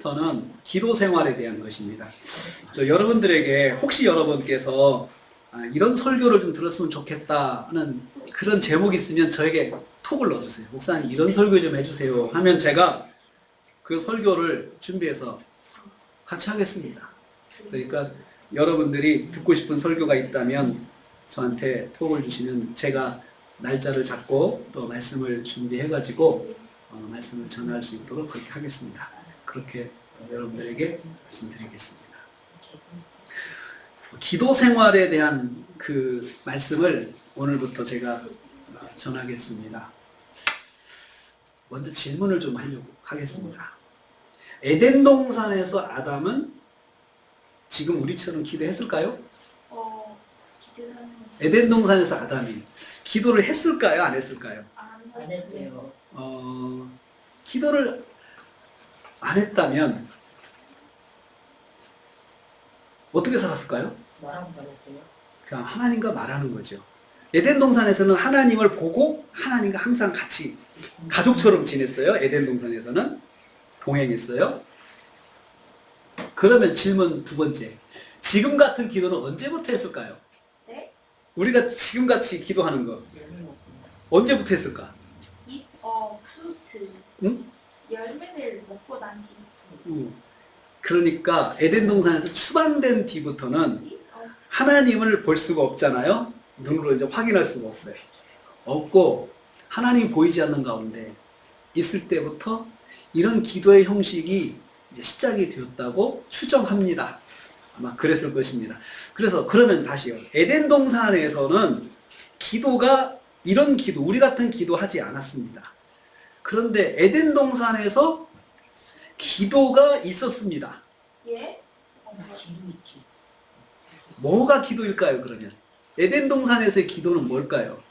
오늘부터는 기도 생활에 대한 것입니다. 여러분들에게 혹시 여러분께서 이런 설교를 좀 들었으면 좋겠다는 그런 제목이 있으면 저에게 톡을 넣어주세요. 목사님 이런 설교 좀 해주세요 하면 제가 그 설교를 준비해서 같이 하겠습니다. 그러니까 여러분들이 듣고 싶은 설교가 있다면 저한테 톡을 주시면 제가 날짜를 잡고 또 말씀을 준비해가지고 말씀을 전할 수 있도록 그렇게 하겠습니다. 그렇게 여러분들에게 말씀드리겠습니다. 기도 생활에 대한 그 말씀을 오늘부터 제가 전하겠습니다. 먼저 질문을 좀 하려고 하겠습니다. 에덴 동산에서 아담은 지금 우리처럼 기도했을까요? 에덴 동산에서 아담이 기도를 했을까요? 안 했을까요? 안 했대요. 기도를 안 했다면 어떻게 살았을까요? 말하면 잘했대요. 그냥 하나님과 말하는 거죠. 에덴 동산에서는 하나님을 보고 하나님과 항상 같이 가족처럼 지냈어요. 에덴 동산에서는 동행했어요. 그러면 질문 두 번째. 지금 같은 기도는 언제부터 했을까요? 네? 우리가 지금같이 기도하는 거 언제부터 했을까? 프루트. 응? 열매를 먹고 난 뒤부터. 그러니까 에덴 동산에서 추방된 뒤부터는 하나님을 볼 수가 없잖아요. 눈으로 이제 확인할 수가 없어요. 없고 하나님 보이지 않는 가운데 있을 때부터 이런 기도의 형식이 이제 시작이 되었다고 추정합니다. 아마 그랬을 것입니다. 그래서 그러면 다시요. 에덴 동산에서는 기도가 이런 기도, 우리 같은 기도 하지 않았습니다. 그런데 에덴 동산에서 기도가 있었습니다. 예? 기도있지. 뭐가 기도일까요, 그러면? 에덴 동산에서의 기도는 뭘까요?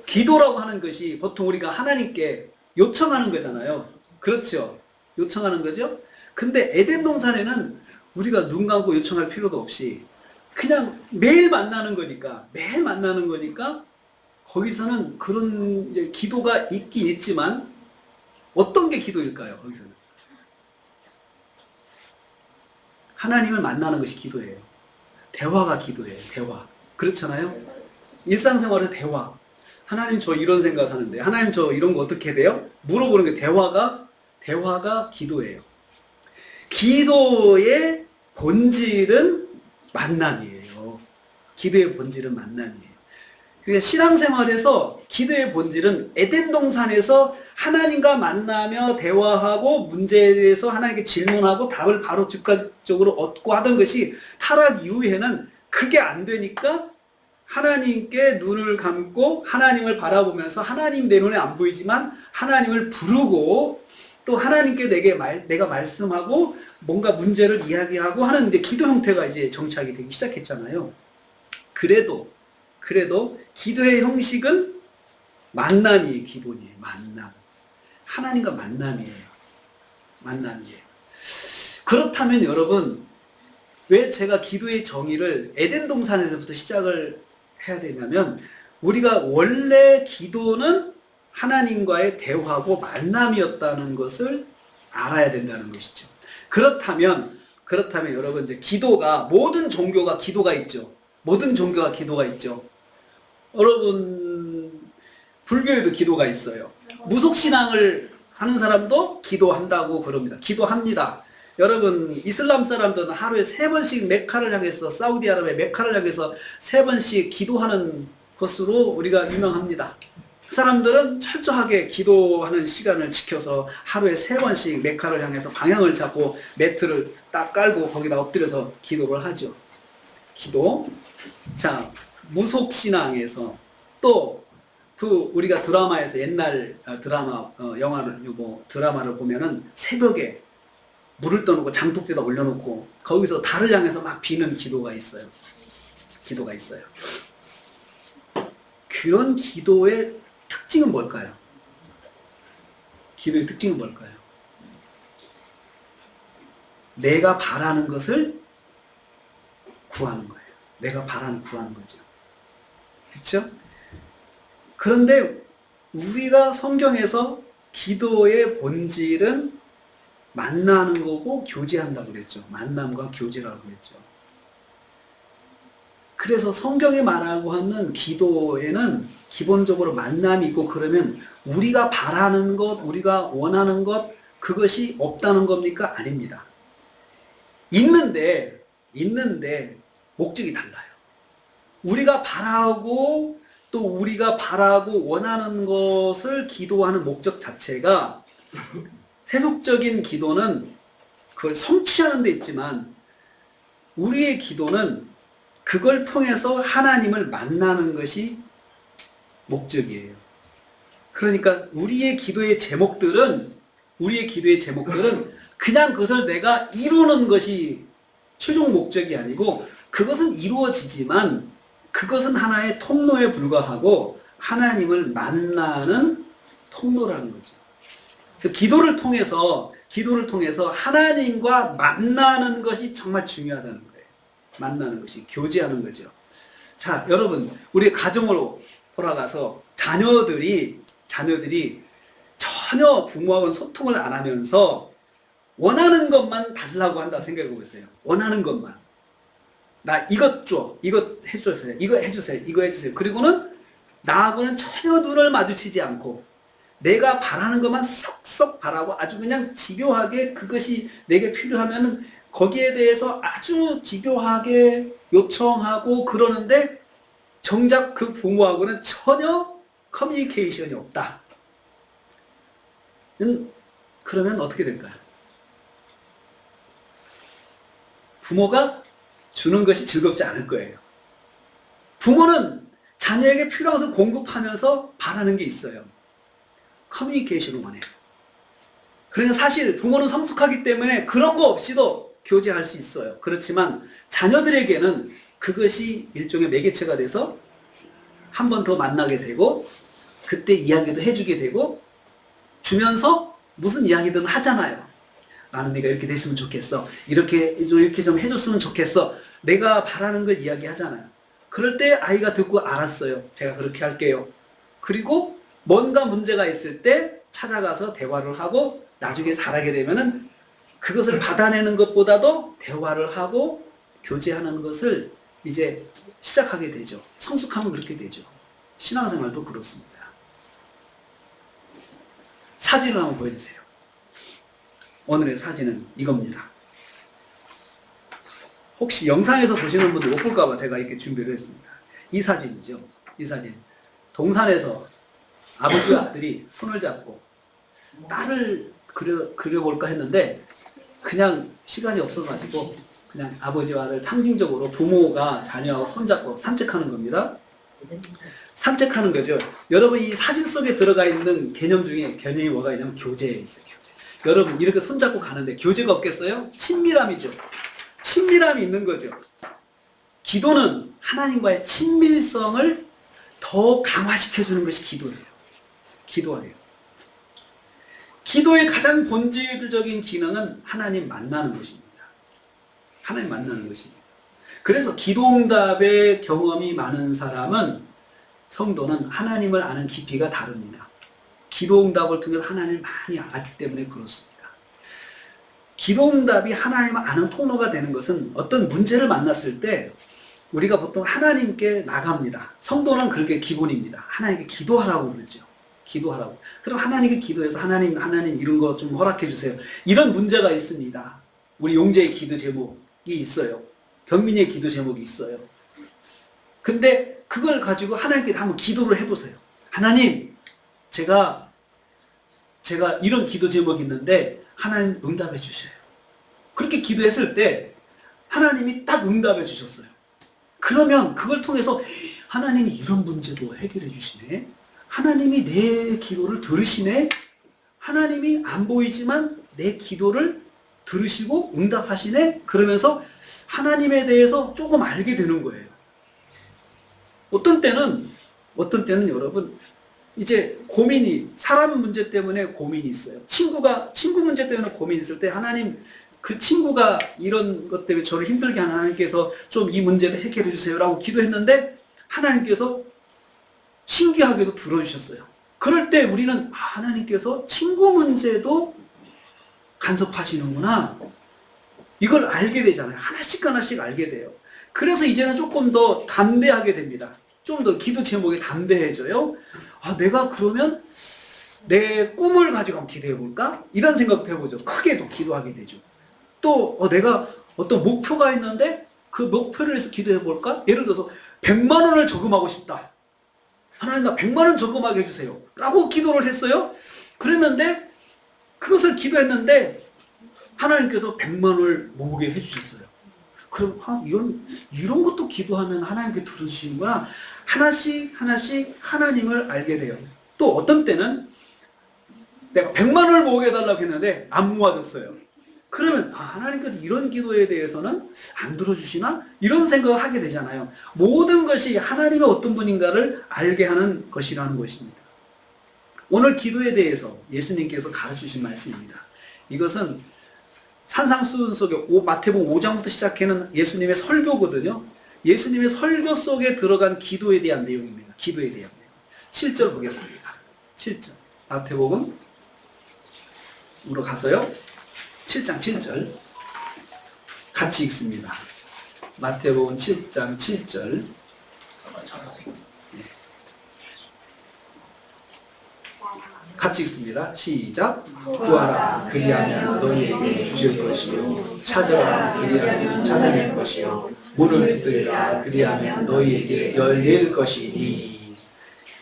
기도라고 하는 것이 보통 우리가 하나님께 요청하는 거잖아요. 그렇죠? 요청하는 거죠? 근데 에덴 동산에는 우리가 눈 감고 요청할 필요도 없이 그냥 매일 만나는 거니까, 거기서는 그런 이제 기도가 있긴 있지만 어떤 게 기도일까요, 거기서는? 하나님을 만나는 것이 기도예요. 대화가 기도예요, 대화. 그렇잖아요? 일상생활의 대화. 하나님 저 이런 생각하는데, 하나님 저 이런 거 어떻게 돼요? 물어보는 게 대화가 기도예요. 기도의 본질은 만남이에요. 기도의 본질은 만남이에요. 그러니까 신앙생활에서 기도의 본질은 에덴 동산에서 하나님과 만나며 대화하고 문제에 대해서 하나님께 질문하고 답을 바로 즉각적으로 얻고 하던 것이 타락 이후에는 그게 안 되니까 하나님께 눈을 감고 하나님을 바라보면서 하나님 내 눈에 안 보이지만 하나님을 부르고 또 하나님께 내가 말씀하고 뭔가 문제를 이야기하고 하는 이제 기도 형태가 이제 정착이 되기 시작했잖아요. 그래도 기도의 형식은 만남이에요. 기본이에요. 만남. 하나님과 만남이에요. 그렇다면 여러분, 왜 제가 기도의 정의를 에덴 동산에서부터 시작을 해야 되냐면, 우리가 원래 기도는 하나님과의 대화고 만남이었다는 것을 알아야 된다는 것이죠. 그렇다면 여러분, 이제 기도가, 모든 종교가 기도가 있죠. 여러분, 불교에도 기도가 있어요. 무속신앙을 하는 사람도 기도한다고 그럽니다. 기도합니다. 여러분, 이슬람 사람들은 하루에 3번씩 메카를 향해서, 사우디아라비아 메카를 향해서 3번씩 기도하는 것으로 우리가 유명합니다. 그 사람들은 철저하게 기도하는 시간을 지켜서 하루에 3번씩 메카를 향해서 방향을 잡고 매트를 딱 깔고 거기다 엎드려서 기도를 하죠. 기도. 자, 무속신앙에서 또 우리가 드라마에서 옛날 드라마를 보면은 새벽에 물을 떠놓고 장독대에다 올려놓고 거기서 달을 향해서 막 비는 기도가 있어요. 그런 기도의 특징은 뭘까요? 내가 바라는 것을 구하는 거예요. 구하는 거죠. 그렇죠? 그런데 우리가 성경에서 기도의 본질은 만나는 거고 교제한다고 그랬죠. 만남과 교제라고 그랬죠. 그래서 성경에 말하고 하는 기도에는 기본적으로 만남이 있고 그러면 우리가 바라는 것, 우리가 원하는 것 그것이 없다는 겁니까? 아닙니다. 있는데 목적이 달라요. 우리가 바라고 또 우리가 바라고 원하는 것을 기도하는 목적 자체가 세속적인 기도는 그걸 성취하는 데 있지만 우리의 기도는 그걸 통해서 하나님을 만나는 것이 목적이에요. 그러니까 우리의 기도의 제목들은 그냥 그것을 내가 이루는 것이 최종 목적이 아니고 그것은 이루어지지만 그것은 하나의 통로에 불과하고 하나님을 만나는 통로라는 거죠. 그래서 기도를 통해서 하나님과 만나는 것이 정말 중요하다는 거예요. 만나는 것이 교제하는 거죠. 자, 여러분, 우리 가정으로 돌아가서 자녀들이 전혀 부모하고는 소통을 안 하면서 원하는 것만 달라고 한다 생각해 보세요. 원하는 것만. 나 이것 줘, 이것 해주세요, 이거 해주세요, 이거 해주세요. 그리고는 나하고는 전혀 눈을 마주치지 않고 내가 바라는 것만 쏙쏙 바라고 아주 그냥 집요하게 그것이 내게 필요하면은 거기에 대해서 아주 집요하게 요청하고 그러는데 정작 그 부모하고는 전혀 커뮤니케이션이 없다. 그러면 어떻게 될까요? 부모가 주는 것이 즐겁지 않을 거예요. 부모는 자녀에게 필요한 것을 공급하면서 바라는 게 있어요. 커뮤니케이션을 원해요. 그러니까 사실 부모는 성숙하기 때문에 그런 거 없이도 교제할 수 있어요. 그렇지만 자녀들에게는 그것이 일종의 매개체가 돼서 한 번 더 만나게 되고 그때 이야기도 해주게 되고 주면서 무슨 이야기든 하잖아요. 나는 네가 이렇게 됐으면 좋겠어. 이렇게 좀 해줬으면 좋겠어. 내가 바라는 걸 이야기하잖아요. 그럴 때 아이가 듣고 알았어요. 제가 그렇게 할게요. 그리고 뭔가 문제가 있을 때 찾아가서 대화를 하고 나중에 자라게 되면은 그것을 받아내는 것보다도 대화를 하고 교제하는 것을 이제 시작하게 되죠. 성숙하면 그렇게 되죠. 신앙생활도 그렇습니다. 사진을 한번 보여주세요. 오늘의 사진은 이겁니다. 혹시 영상에서 보시는 분들 못 볼까봐 제가 이렇게 준비를 했습니다. 이 사진이죠. 이 사진. 동산에서 아버지와 아들이 손을 잡고 딸을 그려볼까 했는데 그냥 시간이 없어가지고 그냥 아버지와 아들 상징적으로 부모가 자녀하고 손잡고 산책하는 겁니다. 산책하는 거죠. 여러분 이 사진 속에 들어가 있는 개념 중에 개념이 뭐가 있냐면 교제에 있어요. 교제. 여러분 이렇게 손잡고 가는데 교제가 없겠어요? 친밀함이죠. 친밀함이 있는 거죠. 기도는 하나님과의 친밀성을 더 강화시켜주는 것이 기도예요. 기도예요. 기도의 가장 본질적인 기능은 하나님 만나는 것입니다. 하나님 만나는 것입니다. 그래서 기도응답의 경험이 많은 사람은 성도는 하나님을 아는 깊이가 다릅니다. 기도응답을 통해서 하나님을 많이 알았기 때문에 그렇습니다. 기도응답이 하나님을 아는 통로가 되는 것은 어떤 문제를 만났을 때 우리가 보통 하나님께 나갑니다. 성도는 그렇게 기본입니다. 하나님께 기도하라고 그러죠. 기도하라고. 그럼 하나님께 기도해서 하나님 이런 거 좀 허락해 주세요. 이런 문제가 있습니다. 우리 용재의 기도 제목이 있어요. 경민이의 기도 제목이 있어요. 근데 그걸 가지고 하나님께 한번 기도를 해보세요. 하나님, 제가 이런 기도 제목이 있는데 하나님 응답해 주셔요. 그렇게 기도했을 때 하나님이 딱 응답해 주셨어요. 그러면 그걸 통해서 하나님이 이런 문제도 해결해 주시네. 하나님이 내 기도를 들으시네. 하나님이 안 보이지만 내 기도를 들으시고 응답하시네. 그러면서 하나님에 대해서 조금 알게 되는 거예요. 어떤 때는 여러분 이제 사람 문제 때문에 고민이 있어요. 친구 문제 때문에 고민이 있을 때 하나님 그 친구가 이런 것 때문에 저를 힘들게 하는 하나님께서 좀 이 문제를 해결해 주세요 라고 기도했는데 하나님께서 신기하게도 들어주셨어요. 그럴 때 우리는 하나님께서 친구 문제도 간섭하시는구나. 이걸 알게 되잖아요. 하나씩 하나씩 알게 돼요. 그래서 이제는 조금 더 담대하게 됩니다. 좀 더 기도 제목이 담대해져요. 아, 내가 그러면 내 꿈을 가지고 한번 기도해 볼까? 이런 생각도 해보죠. 크게도 기도하게 되죠. 또 내가 어떤 목표가 있는데 그 목표를 위해서 기도해 볼까? 예를 들어서 100만 원을 저금하고 싶다. 하나님 나 100만 원 저금하게 해주세요. 라고 기도를 했어요. 그랬는데 그것을 기도했는데 하나님께서 100만 원을 모으게 해주셨어요. 그럼 이런 것도 기도하면 하나님께 들어주시는구나. 하나씩 하나씩 하나님을 알게 돼요. 또 어떤 때는 내가 100만 원을 모으게 해달라고 했는데 안 모아졌어요. 그러면 하나님께서 이런 기도에 대해서는 안 들어주시나? 이런 생각을 하게 되잖아요. 모든 것이 하나님의 어떤 분인가를 알게 하는 것이라는 것입니다. 오늘 기도에 대해서 예수님께서 가르치신 말씀입니다. 이것은 산상수훈 속에 마태복음 5장부터 시작하는 예수님의 설교거든요. 예수님의 설교 속에 들어간 기도에 대한 내용입니다. 기도에 대한 내용. 7절 보겠습니다. 7절. 마태복음으로 가서요. 7장 7절. 같이 읽습니다. 마태복음 7장 7절. 같이 읽습니다. 시작. 구하라 그리하면 너희에게 주실 것이요 찾아라 그리하면 찾아낼 것이요 문을 두드리라 그리하면 너희에게 열릴 것이니.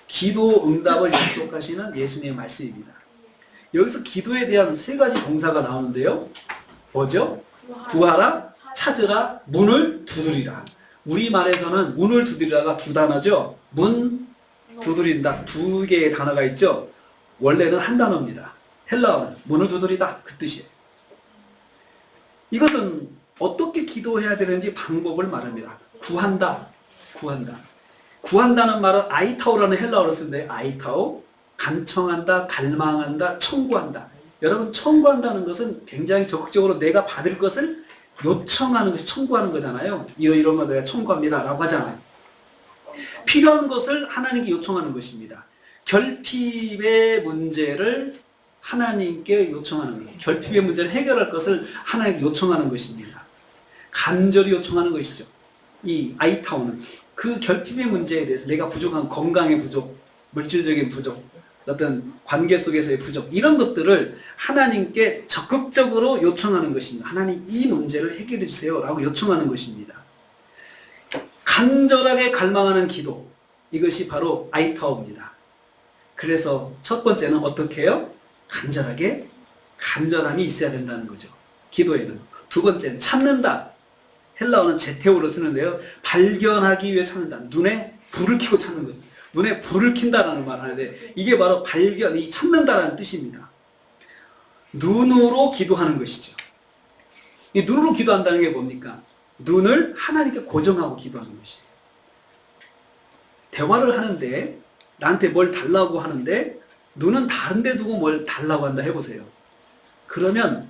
기도 응답을 약속하시는 예수님의 말씀입니다. 여기서 기도에 대한 세 가지 동사가 나오는데요. 뭐죠? 구하라, 찾으라, 문을 두드리라. 우리말에서는 문을 두드리라가 두 단어죠. 문, 두드린다. 두 개의 단어가 있죠. 원래는 한 단어입니다. 헬라어는 문을 두드리다 그 뜻이에요. 이것은 어떻게 기도해야 되는지 방법을 말합니다. 구한다. 구한다는 말은 아이타오라는 헬라어를 쓰는데 아이타오, 간청한다, 갈망한다, 청구한다. 여러분 청구한다는 것은 굉장히 적극적으로 내가 받을 것을 요청하는 것이 청구하는 거잖아요. 이런 거 내가 청구합니다 라고 하잖아요. 필요한 것을 하나님께 요청하는 것입니다. 결핍의 문제를 하나님께 요청하는 거예요. 결핍의 문제를 해결할 것을 하나님께 요청하는 것입니다. 간절히 요청하는 것이죠. 이 아이타오는 그 결핍의 문제에 대해서 내가 부족한 건강의 부족, 물질적인 부족, 어떤 관계 속에서의 부족 이런 것들을 하나님께 적극적으로 요청하는 것입니다. 하나님 이 문제를 해결해 주세요 라고 요청하는 것입니다. 간절하게 갈망하는 기도, 이것이 바로 아이타오입니다. 그래서 첫 번째는 어떻게 해요? 간절함이 있어야 된다는 거죠. 기도에는. 두 번째는 찾는다. 헬라어는 제테오로 쓰는데요. 발견하기 위해 찾는다. 눈에 불을 켜고 찾는 거죠. 눈에 불을 킨다라는 말을 하는데 이게 바로 발견이 찾는다라는 뜻입니다. 눈으로 기도하는 것이죠. 이 눈으로 기도한다는 게 뭡니까? 눈을 하나님께 고정하고 기도하는 것이에요. 대화를 하는데 나한테 뭘 달라고 하는데 눈은 다른 데 두고 뭘 달라고 한다 해보세요. 그러면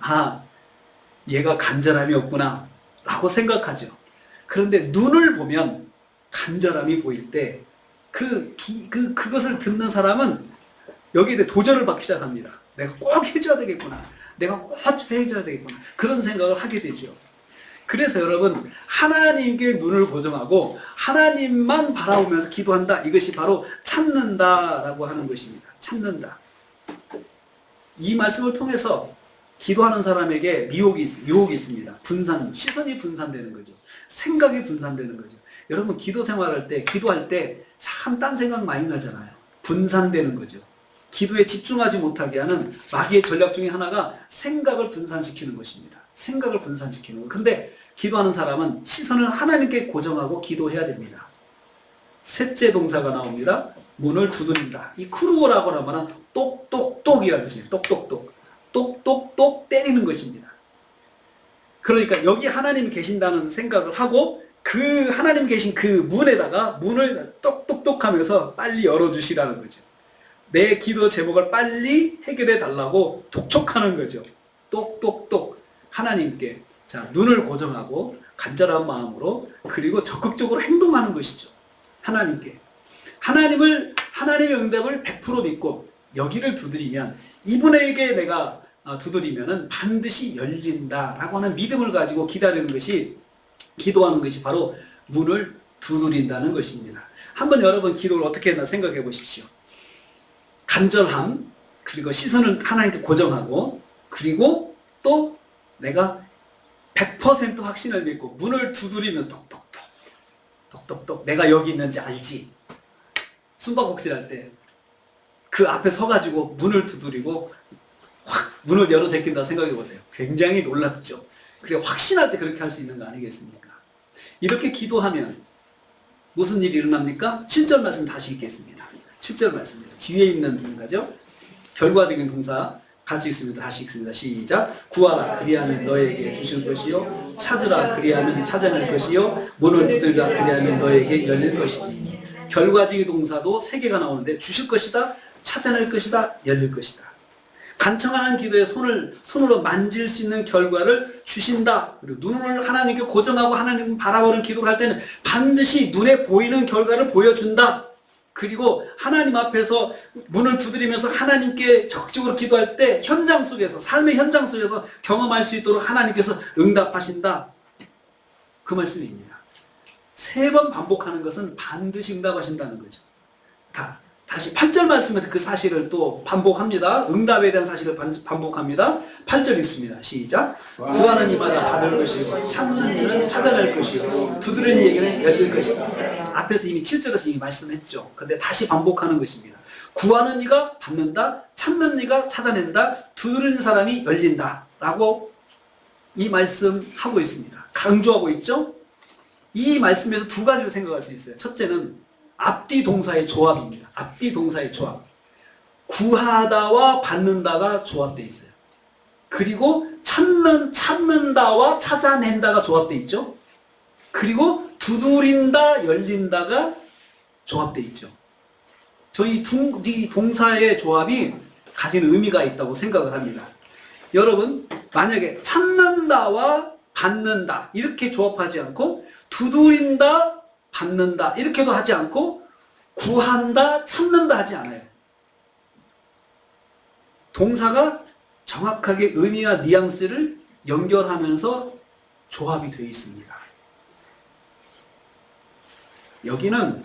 얘가 간절함이 없구나 라고 생각하죠. 그런데 눈을 보면 간절함이 보일 때 그것을 듣는 사람은 여기에 대해 도전을 받기 시작합니다. 내가 꼭 해줘야 되겠구나. 내가 꼭 해줘야 되겠구나. 그런 생각을 하게 되죠. 그래서 여러분 하나님께 눈을 고정하고 하나님만 바라보면서 기도한다. 이것이 바로 찾는다라고 하는 것입니다. 찾는다. 이 말씀을 통해서 기도하는 사람에게 유혹이 있습니다. 시선이 분산되는 거죠. 생각이 분산되는 거죠. 여러분 기도 생활할 때, 기도할 때 참 딴 생각 많이 나잖아요. 분산되는 거죠. 기도에 집중하지 못하게 하는 마귀의 전략 중에 하나가 생각을 분산시키는 것입니다. 생각을 분산시키는 것. 근데 기도하는 사람은 시선을 하나님께 고정하고 기도해야 됩니다. 셋째 동사가 나옵니다. 문을 두드린다. 이 크루오라고 하는 말은 똑똑똑이라는 뜻이에요. 똑똑똑. 똑똑똑 때리는 것입니다. 그러니까 여기 하나님이 계신다는 생각을 하고 그 하나님 계신 그 문에다가 문을 똑똑똑 하면서 빨리 열어주시라는 거죠. 내 기도 제목을 빨리 해결해 달라고 독촉하는 거죠. 똑똑똑 하나님께 눈을 고정하고 간절한 마음으로 그리고 적극적으로 행동하는 것이죠. 하나님께. 하나님의 응답을 100% 믿고 여기를 두드리면 이분에게 내가 두드리면은 반드시 열린다라고 하는 믿음을 가지고 기다리는 것이, 기도하는 것이 바로 문을 두드린다는 것입니다. 한번 여러분 기도를 어떻게 했나 생각해 보십시오. 간절함, 그리고 시선을 하나님께 고정하고, 그리고 또 내가 100% 확신을 믿고 문을 두드리면서 똑똑똑 똑똑똑 내가 여기 있는지 알지. 숨바꼭질 할 때 그 앞에 서가지고 문을 두드리고 확 문을 열어 제낀다 생각해 보세요. 굉장히 놀랍죠. 그래 확신할 때 그렇게 할 수 있는 거 아니겠습니까? 이렇게 기도하면 무슨 일이 일어납니까? 7절 말씀 다시 읽겠습니다. 7절 말씀입니다. 뒤에 있는 동사죠. 결과적인 동사 같이 읽습니다. 다시 읽습니다. 시작. 구하라 그리하면 너에게 주실 것이요, 찾으라 그리하면 찾아낼 것이요, 문을 두드리라 그리하면 너에게 열릴 것이지. 결과적인 동사도 3개가 나오는데 주실 것이다, 찾아낼 것이다, 열릴 것이다. 간청하는 기도에 손으로 만질 수 있는 결과를 주신다. 그리고 눈을 하나님께 고정하고 하나님 바라보는 기도를 할 때는 반드시 눈에 보이는 결과를 보여준다. 그리고 하나님 앞에서 문을 두드리면서 하나님께 적극적으로 기도할 때 현장 속에서, 삶의 현장 속에서 경험할 수 있도록 하나님께서 응답하신다. 그 말씀입니다. 3번 반복하는 것은 반드시 응답하신다는 거죠. 다시 8절 말씀에서 그 사실을 또 반복합니다. 응답에 대한 사실을 반복합니다. 8절 읽습니다. 시작. 구하는 이마다 받을 것이고 찾는 이는 찾아낼 것이고 두드리는 이에게는 열릴 것이다. 앞에서 이미 7절에서 이미 말씀했죠. 근데 다시 반복하는 것입니다. 구하는 이가 받는다, 찾는 이가 찾아낸다, 두드리는 사람이 열린다 라고 이 말씀하고 있습니다. 강조하고 있죠. 이 말씀에서 2가지를 생각할 수 있어요. 첫째는 앞뒤 동사의 조합입니다. 앞뒤 동사의 조합. 구하다와 받는다가 조합되어 있어요. 그리고 찾는다와 찾아낸다가 조합되어 있죠. 그리고 두드린다, 열린다가 조합되어 있죠. 저희 이 동사의 조합이 가진 의미가 있다고 생각을 합니다. 여러분, 만약에 찾는다와 받는다 이렇게 조합하지 않고 두드린다, 받는다 이렇게도 하지 않고 구한다, 찾는다 하지 않아요. 동사가 정확하게 의미와 뉘앙스를 연결하면서 조합이 되어 있습니다. 여기는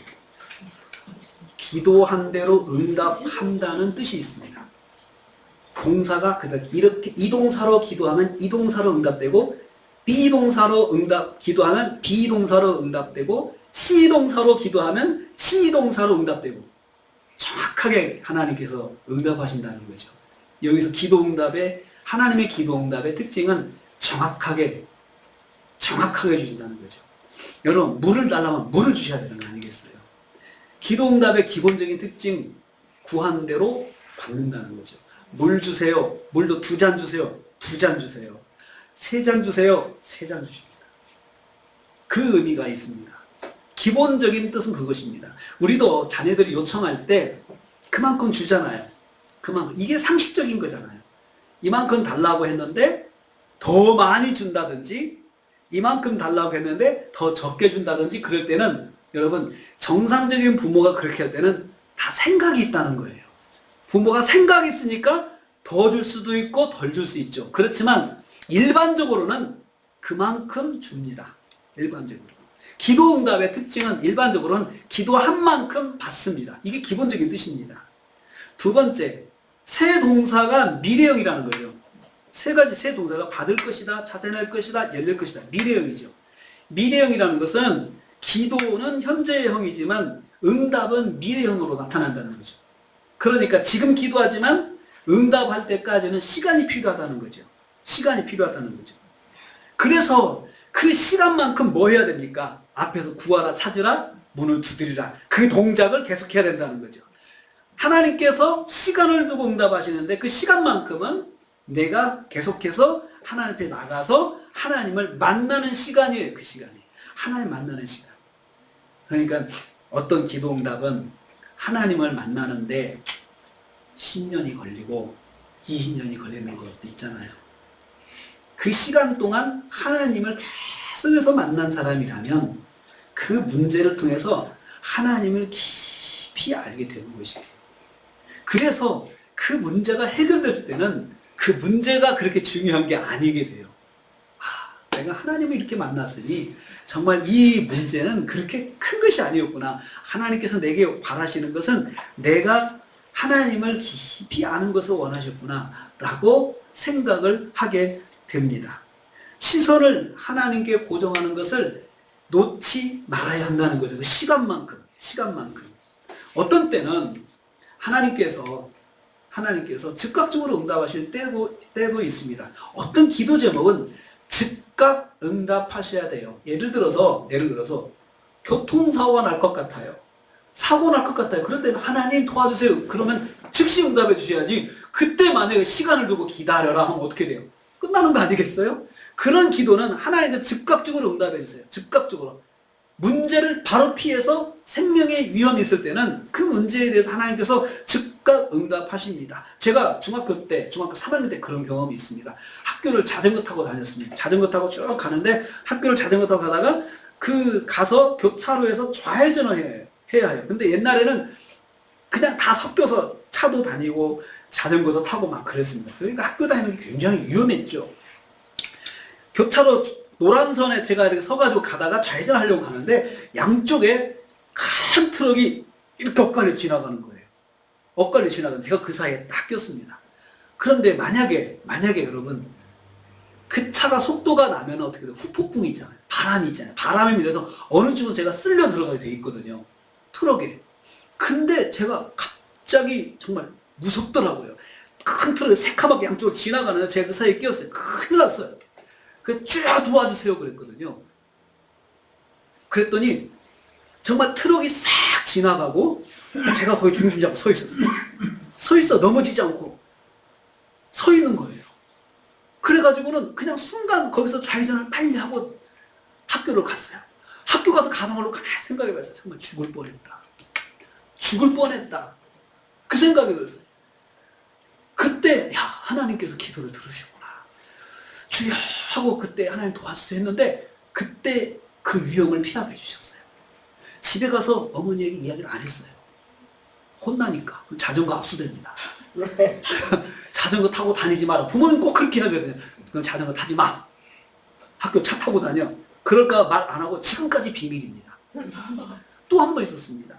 기도한 대로 응답한다는 뜻이 있습니다. 동사가 이렇게 이동사로 기도하면 이동사로 응답되고, 비동사로 기도하면 비동사로 응답되고, C동사로 기도하면 C동사로 응답되고, 정확하게 하나님께서 응답하신다는 거죠. 여기서 하나님의 기도응답의 특징은 정확하게 주신다는 거죠. 여러분, 물을 달라면 물을 주셔야 되는 거 아니겠어요? 기도응답의 기본적인 특징, 구한 대로 받는다는 거죠. 물 주세요. 물도 2잔 주세요. 2잔 주세요. 3잔 주세요. 3잔 주십니다. 그 의미가 있습니다. 기본적인 뜻은 그것입니다. 우리도 자녀들이 요청할 때 그만큼 주잖아요. 이게 상식적인 거잖아요. 이만큼 달라고 했는데 더 많이 준다든지, 이만큼 달라고 했는데 더 적게 준다든지, 그럴 때는 여러분, 정상적인 부모가 그렇게 할 때는 다 생각이 있다는 거예요. 부모가 생각이 있으니까 더 줄 수도 있고 덜 줄 수 있죠. 그렇지만 일반적으로는 그만큼 줍니다. 일반적으로. 기도응답의 특징은 일반적으로는 기도한 만큼 받습니다. 이게 기본적인 뜻입니다. 2번째, 세 동사가 미래형이라는 거죠. 세 동사가 받을 것이다, 찾아낼 것이다, 열릴 것이다. 미래형이죠. 미래형이라는 것은 기도는 현재형이지만 응답은 미래형으로 나타난다는 거죠. 그러니까 지금 기도하지만 응답할 때까지는 시간이 필요하다는 거죠. 시간이 필요하다는 거죠. 그래서 그 시간만큼 뭐 해야 됩니까? 앞에서 구하라, 찾으라, 문을 두드리라. 그 동작을 계속해야 된다는 거죠. 하나님께서 시간을 두고 응답하시는데 그 시간만큼은 내가 계속해서 하나님 앞에 나가서 하나님을 만나는 시간이에요. 그 시간이. 하나님 만나는 시간. 그러니까 어떤 기도응답은 하나님을 만나는데 10년이 걸리고 20년이 걸리는 것도 있잖아요. 그 시간 동안 하나님을 계속해서 만난 사람이라면 그 문제를 통해서 하나님을 깊이 알게 되는 것이에요. 그래서 그 문제가 해결됐을 때는 그 문제가 그렇게 중요한 게 아니게 돼요. 내가 하나님을 이렇게 만났으니 정말 이 문제는 그렇게 큰 것이 아니었구나. 하나님께서 내게 바라시는 것은 내가 하나님을 깊이 아는 것을 원하셨구나 라고 생각을 하게 됩니다. 시선을 하나님께 고정하는 것을 놓지 말아야 한다는 거죠. 시간만큼. 어떤 때는 하나님께서 즉각적으로 응답하실 때도 있습니다. 어떤 기도 제목은 즉각 응답하셔야 돼요. 예를 들어서 교통사고가 날 것 같아요. 사고 날 것 같아요. 그럴 때는 하나님 도와주세요. 그러면 즉시 응답해 주셔야지. 그때 만약에 시간을 두고 기다려라 하면 어떻게 돼요? 끝나는 거 아니겠어요? 그런 기도는 하나님께 즉각적으로 응답해 주세요. 즉각적으로. 문제를 바로 피해서 생명의 위험이 있을 때는 그 문제에 대해서 하나님께서 즉각 응답하십니다. 제가 중학교 3학년 때 그런 경험이 있습니다. 학교를 자전거 타고 다녔습니다. 자전거 타고 쭉 가는데 학교를 자전거 타고 가다가 가서 교차로에서 좌회전을 해야 해요. 근데 옛날에는 그냥 다 섞여서 차도 다니고 자전거도 타고 막 그랬습니다. 그러니까 학교 다니는 게 굉장히 위험했죠. 교차로 노란선에 제가 이렇게 서가지고 가다가 좌회전하려고 가는데 양쪽에 큰 트럭이 이렇게 엇갈려 지나가는 거예요. 엇갈려 지나가는데 제가 그 사이에 딱 꼈습니다. 그런데 만약에 여러분 그 차가 속도가 나면 어떻게 돼요? 후폭풍이 있잖아요. 바람이 있잖아요. 바람에 밀려서 어느 쪽은 제가 쓸려 들어가게 돼 있거든요. 트럭에. 근데 제가 갑자기 정말 무섭더라고요. 큰 트럭이 새카맣게 양쪽으로 지나가는데 제가 그 사이에 끼었어요. 큰일 났어요. 그래서 쭉 도와주세요 그랬거든요. 그랬더니 정말 트럭이 싹 지나가고 제가 거기 중심 잡고 서 있었어요. 서 있어 넘어지지 않고 서 있는 거예요. 그래가지고는 그냥 순간 거기서 좌회전을 빨리 하고 학교를 갔어요. 학교 가서 가방을 놓고 가만히 생각해봤어요. 정말 죽을 뻔했다. 그 생각이 들었어요. 그때 하나님께서 기도를 들으시구나. 주여 하고 그때 하나님 도와주세요 했는데 그때 그 위험을 피하게 해주셨어요. 집에 가서 어머니에게 이야기를 안 했어요. 혼나니까. 자전거 압수됩니다. 자전거 타고 다니지 마라. 부모님 꼭 그렇게 하거든요. 그건 자전거 타지 마. 학교 차 타고 다녀. 그럴까 말 안 하고 지금까지 비밀입니다. 또 한 번 있었습니다.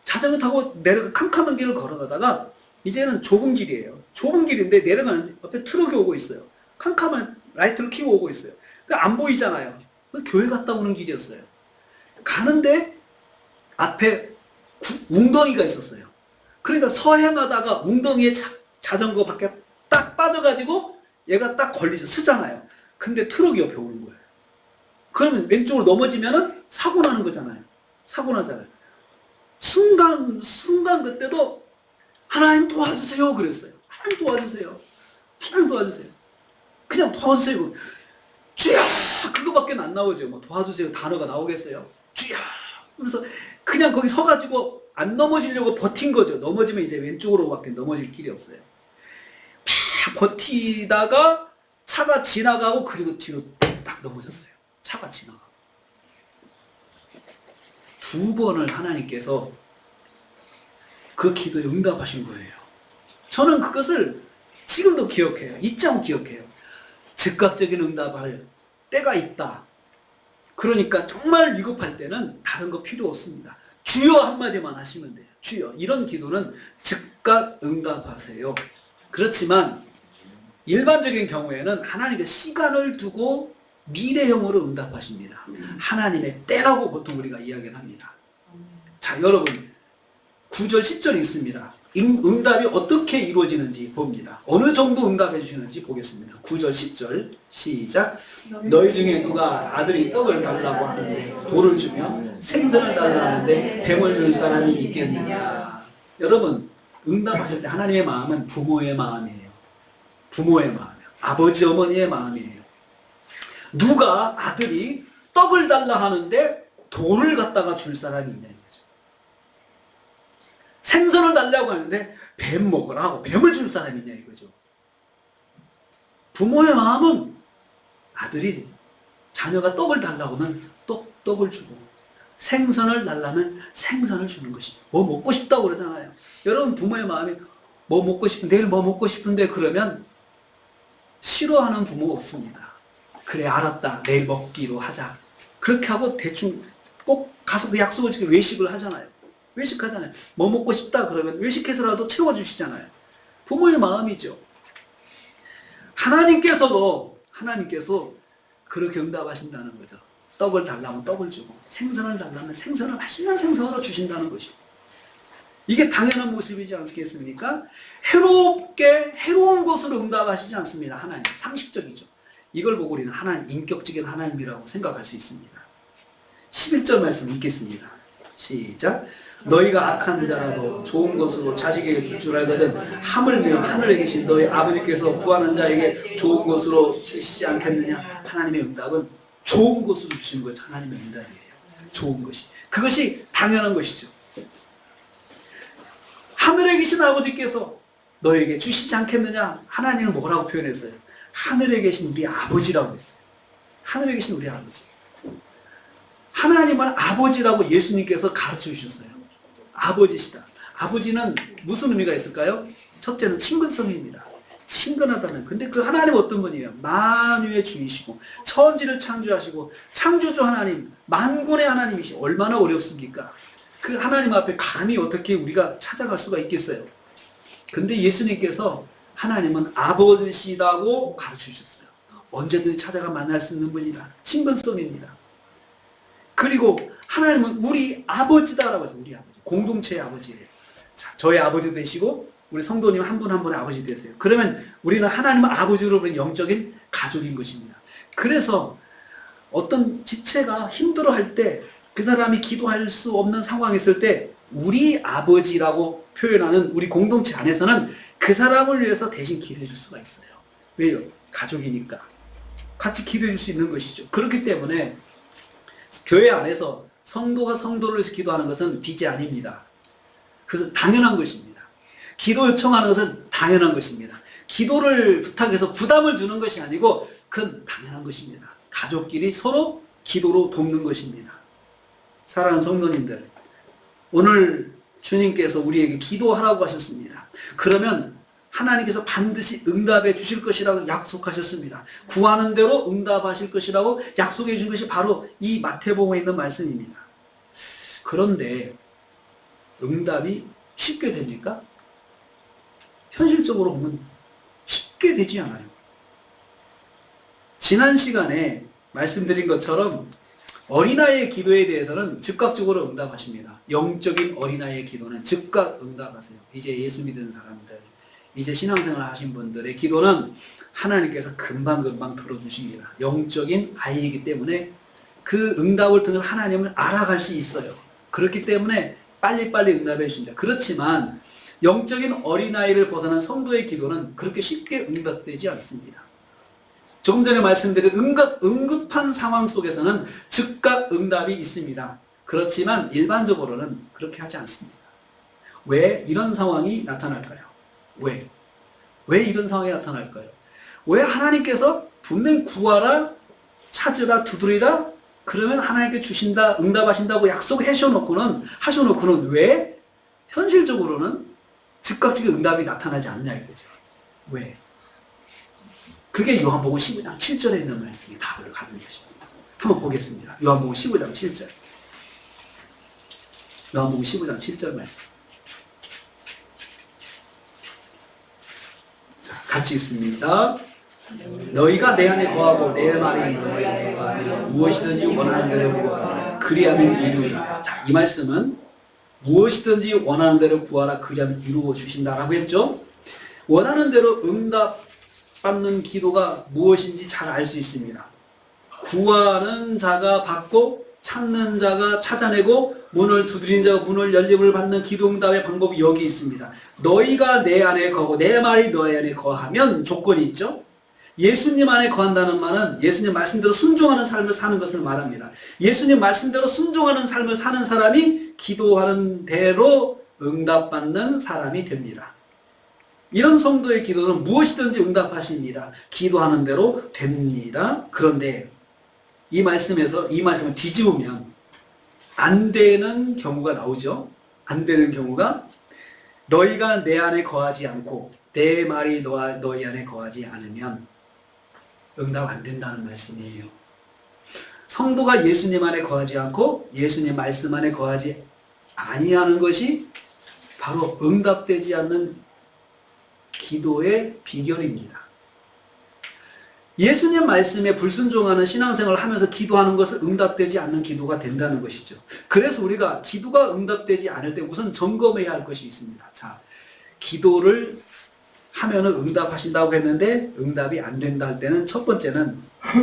자전거 타고 캄캄한 길을 걸어가다가 이제는 좁은 길이에요. 좁은 길인데 내려가는 옆에 트럭이 오고 있어요. 캄캄한 라이트를 켜고 오고 있어요. 안 보이잖아요. 교회 갔다 오는 길이었어요. 가는데 앞에 웅덩이가 있었어요. 그러니까 서행하다가 웅덩이에 자전거 밖에 딱 빠져가지고 얘가 딱 걸리죠. 쓰잖아요. 근데 트럭이 옆에 오는 거예요. 그러면 왼쪽으로 넘어지면은 사고 나는 거잖아요. 사고 나잖아요. 순간 그때도 하나님 도와주세요 그랬어요. 하나님 도와주세요. 그냥 도와주세요. 주야! 그거밖에 안 나오죠. 뭐 도와주세요 단어가 나오겠어요? 주야! 그러면서 그냥 거기 서가지고 안 넘어지려고 버틴 거죠. 넘어지면 이제 왼쪽으로밖에 넘어질 길이 없어요. 막 버티다가 차가 지나가고 그리고 뒤로 딱 넘어졌어요. 차가 지나가고. 2번을 하나님께서 그 기도에 응답하신 거예요. 저는 그것을 지금도 기억해요. 잊지 않고 기억해요. 즉각적인 응답할 때가 있다. 그러니까 정말 위급할 때는 다른 거 필요 없습니다. 주여 한마디만 하시면 돼요. 주여. 이런 기도는 즉각 응답하세요. 그렇지만 일반적인 경우에는 하나님께 시간을 두고 미래형으로 응답하십니다. 하나님의 때라고 보통 우리가 이야기를 합니다. 자, 여러분 9절 10절이 있습니다. 응답이 어떻게 이루어지는지 봅니다. 어느 정도 응답해 주시는지 보겠습니다. 9절 10절 시작. 너희 중에 누가 아들이 떡을 달라고 하는데 돌을 주며 생선을 달라고 하는데 뱀을 줄 사람이 있겠느냐. 여러분 응답하실 때 하나님의 마음은 부모의 마음이에요. 부모의 마음이에요. 아버지 어머니의 마음이에요. 누가 아들이 떡을 달라 하는데 돌을 갖다가 줄 사람이 있냐 이거죠. 생선을 달라고 하는데 뱀 먹으라고 뱀을 줄 사람이 있냐 이거죠. 부모의 마음은 아들이 자녀가 떡을 달라고 하면 떡을 주고 생선을 달라면 생선을 주는 것입니다. 뭐 먹고 싶다고 그러잖아요. 여러분 부모의 마음이 뭐 먹고 싶은데 내일 뭐 먹고 싶은데 그러면 싫어하는 부모 없습니다. 그래 알았다. 내일 먹기로 하자. 그렇게 하고 대충 꼭 가서 그 약속을 지키고 외식을 하잖아요. 외식하잖아요. 뭐 먹고 싶다 그러면 외식해서라도 채워주시잖아요. 부모의 마음이죠. 하나님께서 그렇게 응답하신다는 거죠. 떡을 달라면 떡을 주고 생선을 달라면 생선을 맛있는 생선으로 주신다는 것이죠. 이게 당연한 모습이지 않겠습니까? 해로운 것으로 응답하시지 않습니다. 하나님 상식적이죠. 이걸 보고 우리는 하나님 인격적인 하나님이라고 생각할 수 있습니다. 11절 말씀 읽겠습니다. 시작. 너희가 악한 자라도 좋은 것으로 자식에게 줄 줄 알거든 하물며 하늘에 계신 너희 아버지께서 구하는 자에게 좋은 것으로 주시지 않겠느냐. 하나님의 응답은 좋은 것으로 주시는 것이 하나님의 응답이에요. 좋은 것이. 그것이 당연한 것이죠. 하늘에 계신 아버지께서 너에게 주시지 않겠느냐. 하나님은 뭐라고 표현했어요? 하늘에 계신 우리 아버지라고 했어요. 하늘에 계신 우리 아버지. 하나님을 아버지라고 예수님께서 가르쳐 주셨어요. 아버지시다. 아버지는 무슨 의미가 있을까요? 첫째는 친근성입니다. 친근하다는. 근데 그 하나님 어떤 분이에요? 만유의 주이시고 천지를 창조하시고 창조주 하나님, 만군의 하나님이시. 얼마나 어렵습니까? 그 하나님 앞에 감히 어떻게 우리가 찾아갈 수가 있겠어요? 근데 예수님께서 하나님은 아버지시라고 가르쳐 주셨어요. 언제든지 찾아가 만날 수 있는 분이다. 친근성입니다. 그리고 하나님은 우리 아버지다라고 해서 우리 아버지, 공동체의 아버지예요. 자, 저의 아버지 되시고 우리 성도님 한 분 한 분의 아버지 되세요. 그러면 우리는 하나님을 아버지로 보는 영적인 가족인 것입니다. 그래서 어떤 지체가 힘들어할 때 그 사람이 기도할 수 없는 상황이 있을 때 우리 아버지라고 표현하는 우리 공동체 안에서는 그 사람을 위해서 대신 기도해 줄 수가 있어요. 왜요? 가족이니까. 같이 기도해 줄 수 있는 것이죠. 그렇기 때문에 교회 안에서 성도가 성도를 위해서 기도하는 것은 빚이 아닙니다. 그것은 당연한 것입니다. 기도 요청하는 것은 당연한 것입니다. 기도를 부탁해서 부담을 주는 것이 아니고 그건 당연한 것입니다. 가족끼리 서로 기도로 돕는 것입니다. 사랑하는 성도님들, 오늘 주님께서 우리에게 기도하라고 하셨습니다. 그러면 하나님께서 반드시 응답해 주실 것이라고 약속하셨습니다. 구하는 대로 응답하실 것이라고 약속해 주신 것이 바로 이 마태복음에 있는 말씀입니다. 그런데 응답이 쉽게 됩니까? 현실적으로 보면 쉽게 되지 않아요. 지난 시간에 말씀드린 것처럼 어린아이의 기도에 대해서는 즉각적으로 응답하십니다. 영적인 어린아이의 기도는 즉각 응답하세요. 이제 예수 믿은 사람들, 이제 신앙생활 하신 분들의 기도는 하나님께서 금방금방 들어주십니다. 영적인 아이이기 때문에 그 응답을 통해서 하나님을 알아갈 수 있어요. 그렇기 때문에 빨리빨리 응답해 주신다. 그렇지만 영적인 어린아이를 벗어난 성도의 기도는 그렇게 쉽게 응답되지 않습니다. 조금 전에 말씀드린 응급한 상황 속에서는 즉각 응답이 있습니다. 그렇지만 일반적으로는 그렇게 하지 않습니다. 왜 이런 상황이 나타날까요? 왜 이런 상황이 나타날까요? 왜 하나님께서 분명히 구하라, 찾으라, 두드리라 그러면 하나님께 주신다, 응답하신다고 하셔놓고는 왜 현실적으로는 즉각적인 응답이 나타나지 않냐 이거죠. 왜? 그게 요한복음 15장 7절에 있는 말씀이 답을 가는 것입니다. 한번 보겠습니다. 요한복음 15장 7절. 요한복음 15장 7절 말씀. 자, 같이 읽습니다. 너희가 내 안에 거하고 내 말이 너희 안에 거하면 무엇이든지 원하는 대로 구하라. 그리하면 이루리라. 자, 이 말씀은 무엇이든지 원하는 대로 구하라. 그리하면 이루어 주신다라고 했죠. 원하는 대로 응답받는 기도가 무엇인지 잘 알 수 있습니다. 구하는 자가 받고 찾는 자가 찾아내고 문을 두드린 자가 문을 열림을 받는 기도 응답의 방법이 여기 있습니다. 너희가 내 안에 거하고 내 말이 너희 안에 거하면 조건이 있죠. 예수님 안에 거한다는 말은 예수님 말씀대로 순종하는 삶을 사는 것을 말합니다. 예수님 말씀대로 순종하는 삶을 사는 사람이 기도하는 대로 응답받는 사람이 됩니다. 이런 성도의 기도는 무엇이든지 응답하십니다. 기도하는 대로 됩니다. 그런데 이 말씀을 뒤집으면 안 되는 경우가 나오죠. 안 되는 경우가 너희가 내 안에 거하지 않고 내 말이 너희 안에 거하지 않으면 응답 안 된다는 말씀이에요. 성도가 예수님 안에 거하지 않고 예수님 말씀 안에 거하지 아니하는 것이 바로 응답되지 않는 기도의 비결입니다. 예수님 말씀에 불순종하는 신앙생활을 하면서 기도하는 것은 응답되지 않는 기도가 된다는 것이죠. 그래서 우리가 기도가 응답되지 않을 때 우선 점검해야 할 것이 있습니다. 자, 기도를 하면은 응답하신다고 했는데 응답이 안 된다 할 때는 첫 번째는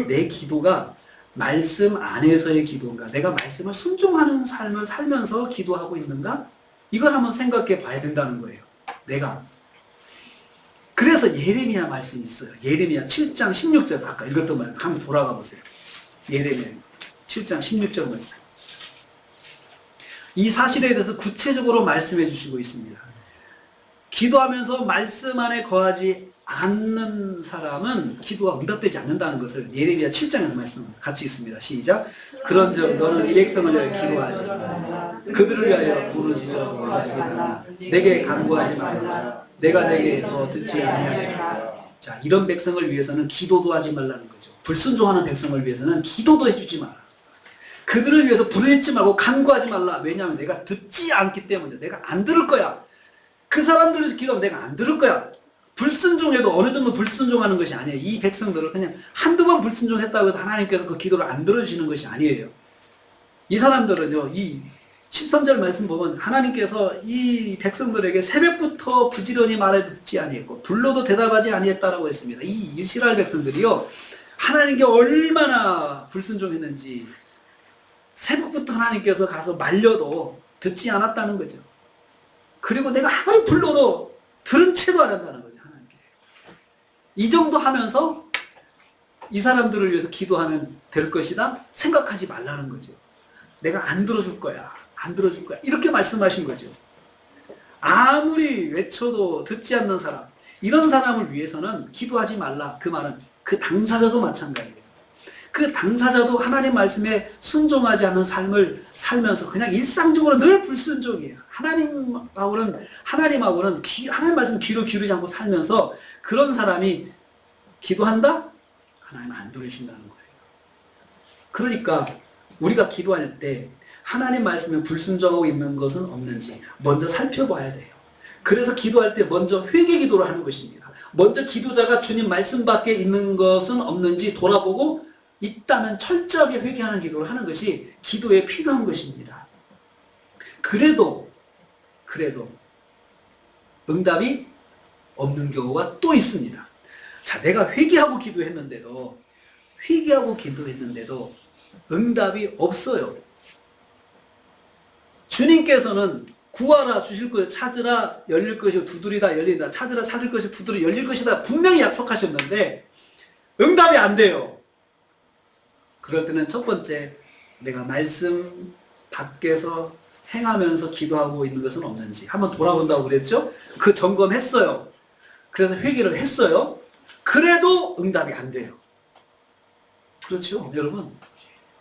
내 기도가 말씀 안에서의 기도인가? 내가 말씀을 순종하는 삶을 살면서 기도하고 있는가? 이걸 한번 생각해 봐야 된다는 거예요. 내가. 그래서 예레미야 말씀이 있어요. 예레미야 7장 16절 아까 읽었던 말 한번 돌아가 보세요. 예레미야 7장 16절 말씀. 이 사실에 대해서 구체적으로 말씀해 주시고 있습니다. 기도하면서 말씀 안에 거하지 않는 사람은 기도가 응답되지 않는다는 것을 예레미야 7장에서 말씀합니다. 같이 읽습니다. 시작. 그런즉 너는 이 백성을 위하여 기도하지 말라. 그들을 위하여 부르짖어 구하지 말라. 내게 간구하지 말라. 내가 내게서 듣지 아니하리라. 자, 이런 백성을 위해서는 기도도 하지 말라는 거죠. 불순종하는 백성을 위해서는 기도도 해주지 마라. 그들을 위해서 부르짖지 말고 간구하지 말라. 왜냐하면 내가 듣지 않기 때문에 내가 안 들을 거야. 그 사람들을 위해서 기도하면 내가 안 들을 거야. 불순종해도 어느 정도 불순종하는 것이 아니에요. 이 백성들을 그냥 한두 번 불순종했다고 해서 하나님께서 그 기도를 안 들어주시는 것이 아니에요. 이 사람들은요, 이 13절 말씀 보면 하나님께서 이 백성들에게 새벽부터 부지런히 말해 듣지 아니했고 불러도 대답하지 아니했다라고 했습니다. 이 이스라엘 백성들이요, 하나님께 얼마나 불순종했는지 새벽부터 하나님께서 가서 말려도 듣지 않았다는 거죠. 그리고 내가 아무리 불러도 들은 채도 안 한다는 거죠. 하나님께. 이 정도 하면서 이 사람들을 위해서 기도하면 될 것이다 생각하지 말라는 거죠. 내가 안 들어줄 거야. 안 들어줄 거야. 이렇게 말씀하신 거죠. 아무리 외쳐도 듣지 않는 사람, 이런 사람을 위해서는 기도하지 말라. 그 말은 그 당사자도 마찬가지예요. 그 당사자도 하나님 말씀에 순종하지 않는 삶을 살면서 그냥 일상적으로 늘 불순종이에요. 하나님하고는 하나님 말씀 귀로 기울이지 않고 살면서 그런 사람이 기도한다? 하나님 안 들으신다는 거예요. 그러니까 우리가 기도할 때 하나님 말씀에 불순종하고 있는 것은 없는지 먼저 살펴봐야 돼요. 그래서 기도할 때 먼저 회개 기도를 하는 것입니다. 먼저 기도자가 주님 말씀 밖에 있는 것은 없는지 돌아보고 있다면 철저하게 회개하는 기도를 하는 것이 기도에 필요한 것입니다. 그래도 응답이 없는 경우가 또 있습니다. 자, 내가 회개하고 기도했는데도 응답이 없어요. 주님께서는 구하라 주실 것을 찾으라 열릴 것이요 두드리다 열린다 찾으라 찾을 것이 두드리 열릴 것이다 분명히 약속하셨는데 응답이 안 돼요. 그럴 때는 첫 번째, 내가 말씀 밖에서 행하면서 기도하고 있는 것은 없는지 한번 돌아본다고 그랬죠? 그 점검했어요. 그래서 회개를 했어요. 그래도 응답이 안 돼요. 그렇죠, 여러분?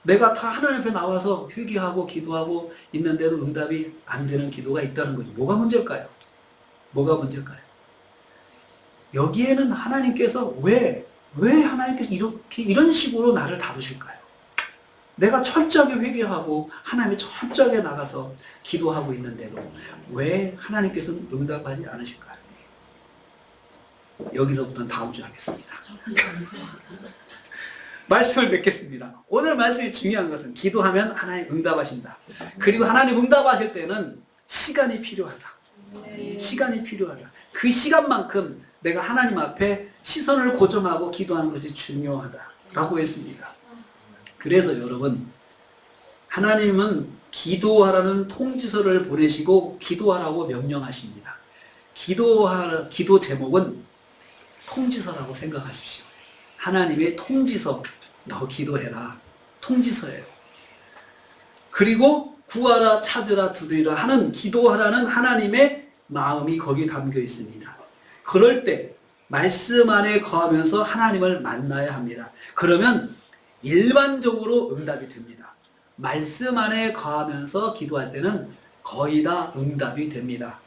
내가 다 하나님 앞에 나와서 회개하고 기도하고 있는데도 응답이 안 되는 기도가 있다는 거죠. 뭐가 문제일까요? 여기에는 하나님께서 왜 하나님께서 이런 식으로 나를 다루실까요? 내가 철저하게 회개하고 하나님이 철저하게 나가서 기도하고 있는데도 왜 하나님께서는 응답하지 않으실까요? 여기서부터는 다음 주에 하겠습니다. 말씀을 맺겠습니다. 오늘 말씀이 중요한 것은 기도하면 하나님 응답하신다. 그리고 하나님 응답하실 때는 시간이 필요하다. 시간이 필요하다. 그 시간만큼 내가 하나님 앞에 시선을 고정하고 기도하는 것이 중요하다라고 했습니다. 그래서 여러분, 하나님은 기도하라는 통지서를 보내시고 기도하라고 명령하십니다. 기도 제목은 통지서라고 생각하십시오. 하나님의 통지서, 너 기도해라. 통지서예요. 그리고 구하라, 찾으라, 두드리라 하는 기도하라는 하나님의 마음이 거기에 담겨 있습니다. 그럴 때 말씀 안에 거하면서 하나님을 만나야 합니다. 그러면 일반적으로 응답이 됩니다. 말씀 안에 거하면서 기도할 때는 거의 다 응답이 됩니다.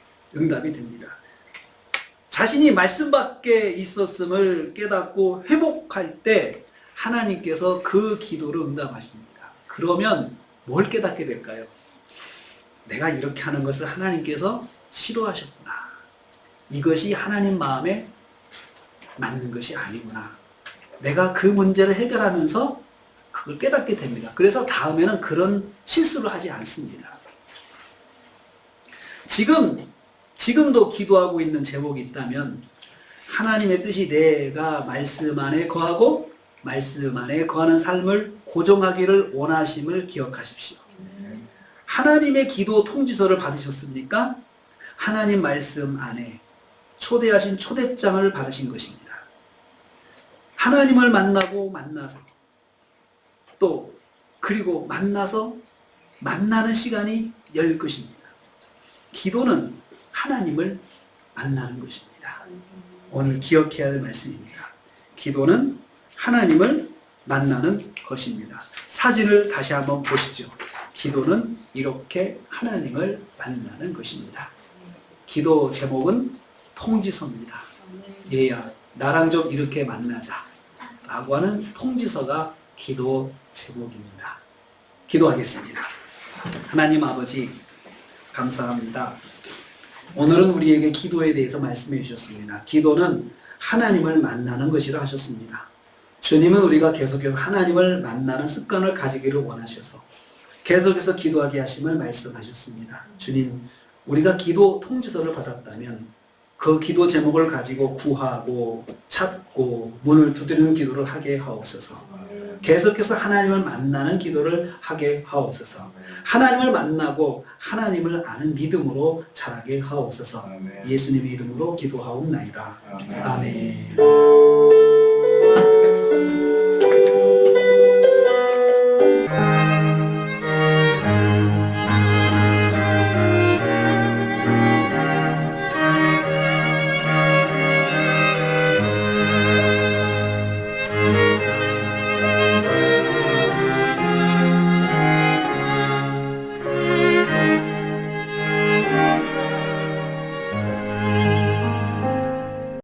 자신이 말씀 밖에 있었음을 깨닫고 회복할 때 하나님께서 그 기도를 응답하십니다. 그러면 뭘 깨닫게 될까요? 내가 이렇게 하는 것을 하나님께서 싫어하셨구나. 이것이 하나님 마음에 맞는 것이 아니구나. 내가 그 문제를 해결하면서 그걸 깨닫게 됩니다. 그래서 다음에는 그런 실수를 하지 않습니다. 지금도 기도하고 있는 제목이 있다면 하나님의 뜻이 내가 말씀 안에 거하고 말씀 안에 거하는 삶을 고정하기를 원하심을 기억하십시오. 하나님의 기도 통지서를 받으셨습니까? 하나님 말씀 안에 초대하신 초대장을 받으신 것입니다. 하나님을 만나고 만나서 또 그리고 만나서 만나는 시간이 열 것입니다. 기도는 하나님을 만나는 것입니다. 오늘 기억해야 할 말씀입니다. 기도는 하나님을 만나는 것입니다. 사진을 다시 한번 보시죠. 기도는 이렇게 하나님을 만나는 것입니다. 기도 제목은 통지서입니다. 얘야, 나랑 좀 이렇게 만나자 라고 하는 통지서가 기도 제목입니다. 기도하겠습니다. 하나님 아버지, 감사합니다. 오늘은 우리에게 기도에 대해서 말씀해 주셨습니다. 기도는 하나님을 만나는 것이라 하셨습니다. 주님은 우리가 계속해서 하나님을 만나는 습관을 가지기를 원하셔서 계속해서 기도하게 하심을 말씀하셨습니다. 주님, 우리가 기도 통지서를 받았다면 그 기도 제목을 가지고 구하고 찾고 문을 두드리는 기도를 하게 하옵소서. 계속해서 하나님을 만나는 기도를 하게 하옵소서. 하나님을 만나고 하나님을 아는 믿음으로 자라게 하옵소서. 예수님의 이름으로 기도하옵나이다. 아멘.